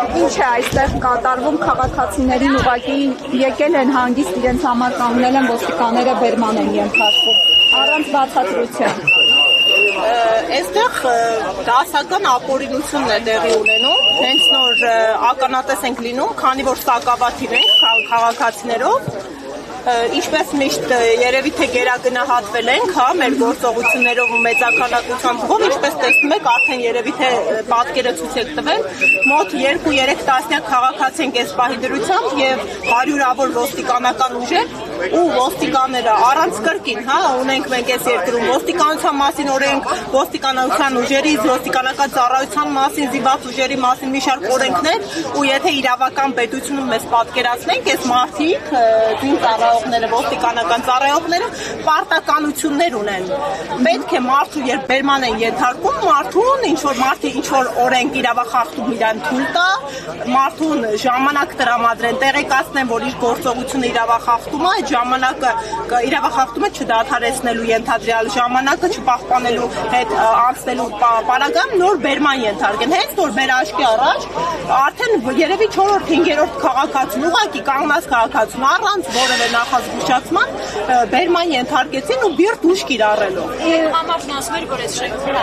Ինչ է այստեղ կատարվում քաղաքացիներին ուղղակի եկել են հանգիստ իրենց համար կանգնել են ոստիկանները բերման են ենթարկվում առանց բացատրության։ Այստեղ դասական ապօրինությունն է տեղի ունենում, հենց նոր ականատես ենք լինում, քանի որ սակավաթիվ ենք քաղաքացիներով, ինչպես միշտ երևի թե գերագնահատվել ենք, հա, մեր գործողություններով ու մեծաքանակության թվով, ինչպես տեսնում եք, արդեն երևի թե պատկերը ցույց եք տվել, մոտ 2-3 տասնյակ քաղաքացի ենք այս պահի դրությամբ եւ հարյուրավոր ոստիկանական ուժեր ու ոստիկանները առանց կրկին, հա, ունենք մենք այս երկրում ոստիկանության մասին օրենք, ոստիկանության ուժերի, ոստիկանական ծառայության մասին, զինված ուժերի մասին մի շարք օրենքներ, ու եթե իրավական պետությունում մեզ պատկերացնենք, այս մարդիկ զին ծառայողները, ոստիկանական ծառայողները պարտականություններ ունեն։ Պետք է մարդու երբ բերման են ենթարկում, մարդուն ինչ որ օրենք իրավախախտում իրան թույլ տա, մարդուն ժամանակ տրամադրեն, տեղեկացնեն, որ իր գործողությունը իրավախախտում է, ժամանակը իրավախախտումը չդադարեցնելու ենթադրյալ ժամանակը չպահպանելու հետ անցնելու պարագայում նոր բերման ենթարկեն։ Հենց որ մեր աչքի առաջ արդեն երևի 4-5-րդ քաղաքացուն ուղղակի կանգնած քաղաքացուն առանց որևէ նախազգուշացման բերման ենթարկեցին ու բիրտ ուժ կիրառելով։ Համարն ասում էր, որ այս շենքերը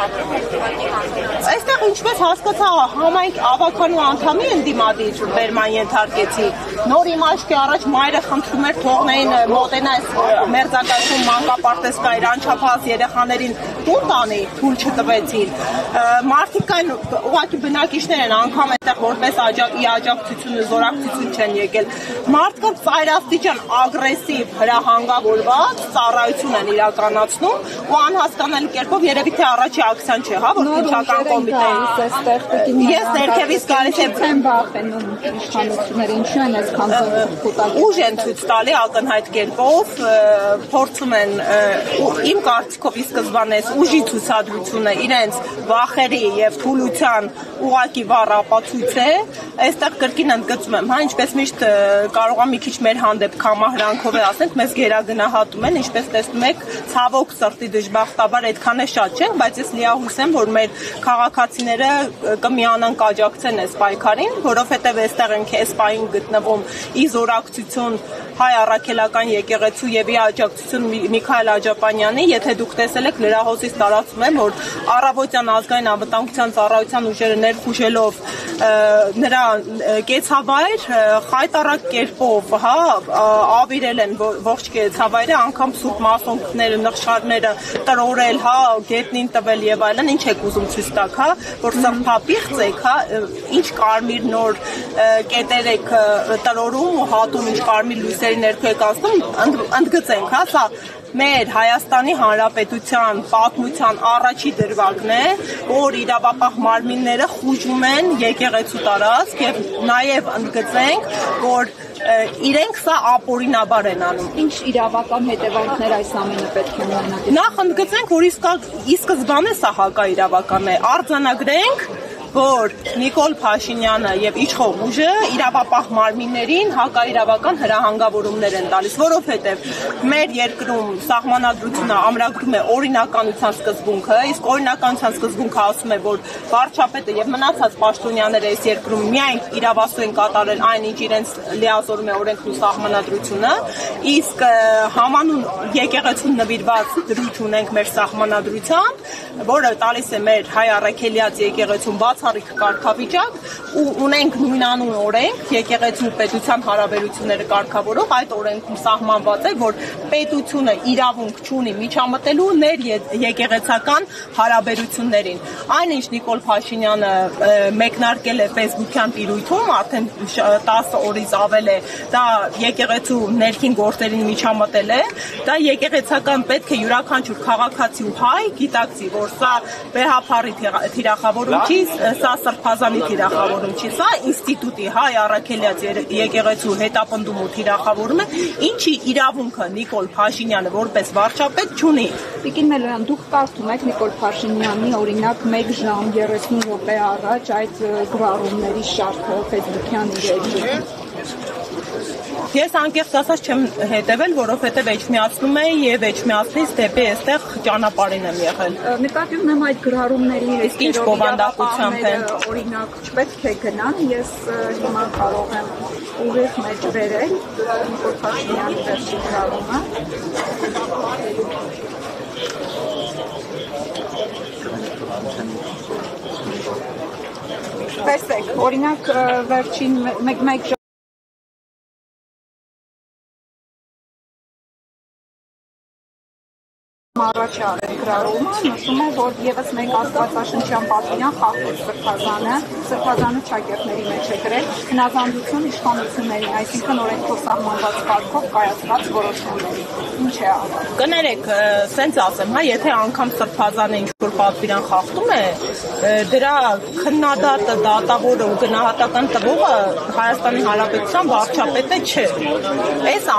այստեղ ինչպես հասկացա համայնք ավականու անդամի ընդդիմադիր բերման ենթարկեցի։ Նոր իմ աչքի առաջ մայրը խնդրում էր թողնեին մոտենա այս մերձակայքում մանկապարտեզ կա իր անչափահաս երեխաներին տուն տանի, թույլ չտվեցին։ Մարդիկ այն ուղղակի բնակիչներ են անգամ այդտեղ որպես աջակցություն ու զորակցություն չեն եկել։ Մարդկանց ծայրաստիճան ագրեսիվ հրահանգավորված ծառայություն են իրականացնում ու անհասկանալի կերպով երևի թե առաջի ակցիան չէ, հա, որ քննչական կոմիտեի։ Ես ներքևից գալիս եմ բախենում իշխանությունները, ինչու են այսքան կուտակել։ Ուժ են ցույց տալի ակնհայտ կերպով, փորձում են իմ կարծիքով ի սկզբանե ուժի ցուցադրությունը իրենց վախերի եւ թուլության ուղակի վառ ապացույց է։ Այստեղ կրկին ընդգծում եմ, հա, ինչպես միշտ կարող է մի քիչ մեր հանդեպ կամահրանքով է ասենք, մեզ գերագնահատում են, ինչպես տեսնում եք, ցավոք սրտի դժբախտաբար այդքան է շատ չէ, բայց ես լիահույս եմ, որ մեր քաղաքացիները կմիանան կաջակցեն այս պայքարին, որովհետեւ այստեղ ենք այս պահին գտնվում ի զորակցություն հայ առաքելական եկեղեցու եւ ի աջակցություն Միքայել Աջապանյանի, եթե դուք տեսել եք լրահոսից տարածում եմ, որ առավոտյան ազգային անվտանգության ծառայության ուժերը ներխուժելով նրա կեցավայր խայտարակ կերպով, հա, ավիրել են ողջ կեցավայրը, անգամ սուրբ մասոնքները, նղշարները տրորել, հա, գետնին տվել եւ այլն, ինչ եք ուզում ցույց տաք, հա, որ սրբապիղծ եք, հա, ինչ կարմիր նոր կետեր եք տրորում ու հատում, ինչ կարմիր լույսերի ներքո եք ասում, ընդգծենք, հա, սա մեր Հայաստանի Հանրապետության պատմության առաջի դրվագն է, որ իրավապահ մարմինները խուժում են եկեղեցու տարածք եւ նաեւ ընդգծենք, որ իրենք սա ապօրինաբար են անում։ Ինչ իրավական հետևանքներ այս ամենը պետք է ունենա։ Նախ ընդգծենք, որ ի սկզբանե սա հակաիրավական է, արձանագրենք, որ Նիկոլ Փաշինյանը եւ իշխող ուժը իրավապահ մարմիններին հակաիրավական հրահանգավորումներ են տալիս, որովհետեւ մեր երկրում սահմանադրությունը ամրագրում է օրինականության սկզբունքը, իսկ օրինականության սկզբունքը ասում է, որ վարչապետը եւ մնացած պաշտոնյաները այս երկրում միայն իրավասու են կատարել այն, ինչ իրենց լիազորում է օրենքն ու սահմանադրությունը, իսկ համանուն եկեղեցուն նվիրված դրույթ ունենք մեր սահմանադրությամբ, որը տալիս է մեր հայ առաքելյաց եկեղեցուն բացառիկ կարգավիճակ ու ունենք նույնանուն օրենք եկեղեցու պետության հարաբերությունները կարգավորող այդ օրենքում սահմանված է, որ պետությունը իրավունք չունի միջամտելու ներ եկեղեցական հարաբերություններին։ Այնինչ Նիկոլ Փաշինյանը մեկնարկել է Facebook-յան տիրույթում, արդեն 10 օրից ավել է, դա եկեղեցու ներքին գործերին միջամտել է, դա եկեղեցական պետք է յուրաքանչյուր քաղաքացի ու հայ գիտակցի, որ սա վեհափառի թիրախավորում չի, սա սրբազանի թիրախավորում չի, սա ինստիտուտի հայ առաքելյաց եկեղեցու հետապնդում ու թիրախավորում է, ինչի իրավունքը Նիկոլ Փաշինյանը որպես վարչապետ չունի։ Տիկին Մելոյան, դուք կարդում եք Նիկոլ Փաշինյանի օրինակ 1 ժամ 30 րոպե առաջ այդ գրառումների շարքը Facebook-յան իր էջում։ Ես անկեղծ ասած չեմ հետևել, որովհետև էջմիածնում էի եւ էջմիածնից դեպի այստեղ ճանապարհին եմ եղել։ Նկատի ունեմ այդ գրառումների ինչ բովանդակությամբ են։ Օրինակ, չպետք է գնան, ես հիմա կարող եմ ուղիղ մեջ վերել Նիկոլ Փաշինյանի վերջին գրառումը։ Տեսեք, օրինակ վերջին մեկ առաջ արել գրառումը, նշում է, որ եւս մեկ աստվածաշնչյան պատվիրան խախտեց Սրբազանը ճակերտների մեջ է գրել հնազանդություն իշխանություններին, այսինքն օրենքով սահմանված կարգով կայացված որոշումների։ Ինչ է անում։ Կներեք, սենց ասեմ, հա, եթե անգամ Սրբազանը ինչ-որ պատվիրան խախտում է, դրա քննադատը, դատավորը ու գնահատական տվողը Հայաստանի Հանրապետության վարչապետը չէ։ Այս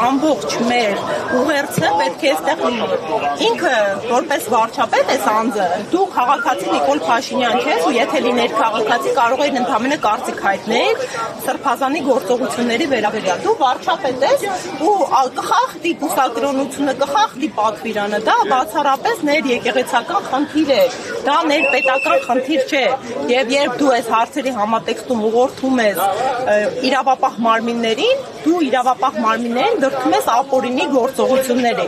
ամբողջ մեր ուղերձը պետք է այստեղ ինքը որպես վարչապետ էս անձը, դու քաղաքացի Նիկոլ Փաշինյան չես ու եթե լիներ քաղաքացի կարող էր ընդհանրապես կարծիք հայտնել Սրբազանի գործողությունների վերաբերյալ։ Դու վարչապետ ես ու կխախտի կուսակրոնությունը, կխախտի պատվիրանը, դա բացառապես ներեկեղեցական խնդիր է, դա ներպետական խնդիր չէ։ Եվ երբ դու այս հարցերի համատեքստում ուղղորդում ես իրավապահ մարմիններին, դու իրավապահ մարմիններին դրդում ես ապօրինի գործողությունների։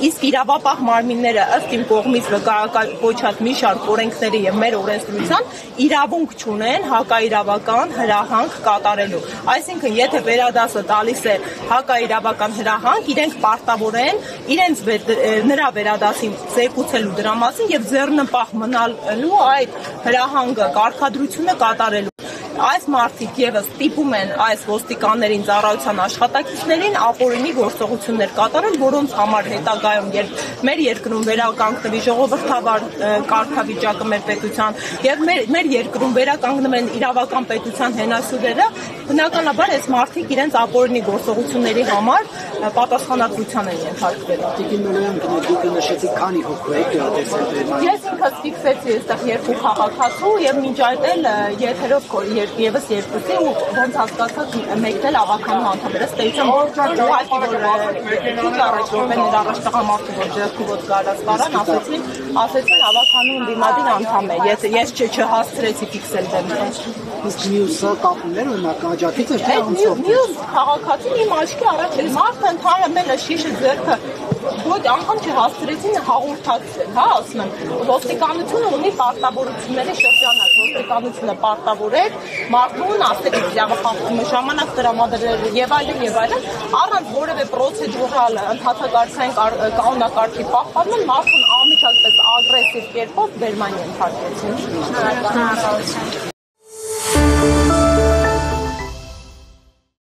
Իսկ իրավապահ մարմինները ըստ իմ կողմից կոչած մի շարք օրենքների եւ մեր օրենսդրության իրավունք չունեն հակաիրավական հրահանգ կատարելու։ Այսինքն, եթե վերադասը տալիս է հակաիրավական հրահանգ, իրենք պարտավոր են նրա վերադասին զեկուցելու դրա մասին եւ ձեռնպահ մնալու այդ հրահանգը կարգադրությունը կատարելու։ Այս մարդիկ եւս ստիպում են այս ոստիկաններին ծառայության աշխատակիցներին ապօրինի գործողություններ կատարել, որոնց համար հետագայում երբ մեր երկրում վերականգնվի ժողովրդավար կարգավիճակը մեր պետության եւ մեր երկրում վերականգնվեն իրավական պետության հենասյուները, բնականաբար այս մարդիկ իրենց ապօրինի գործողությունների համար պատասխանատվության են ենթարկվելու։ Դուք նշեցիք քանի հոգու եք տեսել։ Ես ինքս ֆիքսեցի այստեղ երկու քաղաքացու եւ մինչ այդ էլ եթերով եւս երկուսի ու ոնց հասկացած մեկն էլ ավականու անդամ էր, ըստ էության ուղղակի որ առաջ որպես առաջ տղամարդու որ ձեռքի ոտք արած տարան, ասեցին ավականու դիմադին անդամ է, ես չհասցրեցի ֆիքսել դեմքը։ Իսկ մյուսը կապումներ օրինակ աջակից է թե անցով։ Մյուս քաղաքացին իմ աչքի առաջ էր, մարդը ընդհանրապես շիշը ձեռքը ոչ անգամ չհասցրեցին հաղորդակցել, հա, ասում եմ, ոստիկանությունը ունի պարտավորությունների շրջանակ, ոստիկանությունը պարտավոր է մարդուն ասել իրավախախտումը ժամանակ տրամադրել եւ այլն, առանց որևէ պրոցեդուրալ ընդհանրակարգային կանոնակարգի պահպանման մարդուն անմիջապես ագրեսիվ կերպով վերման ենթարկեցին։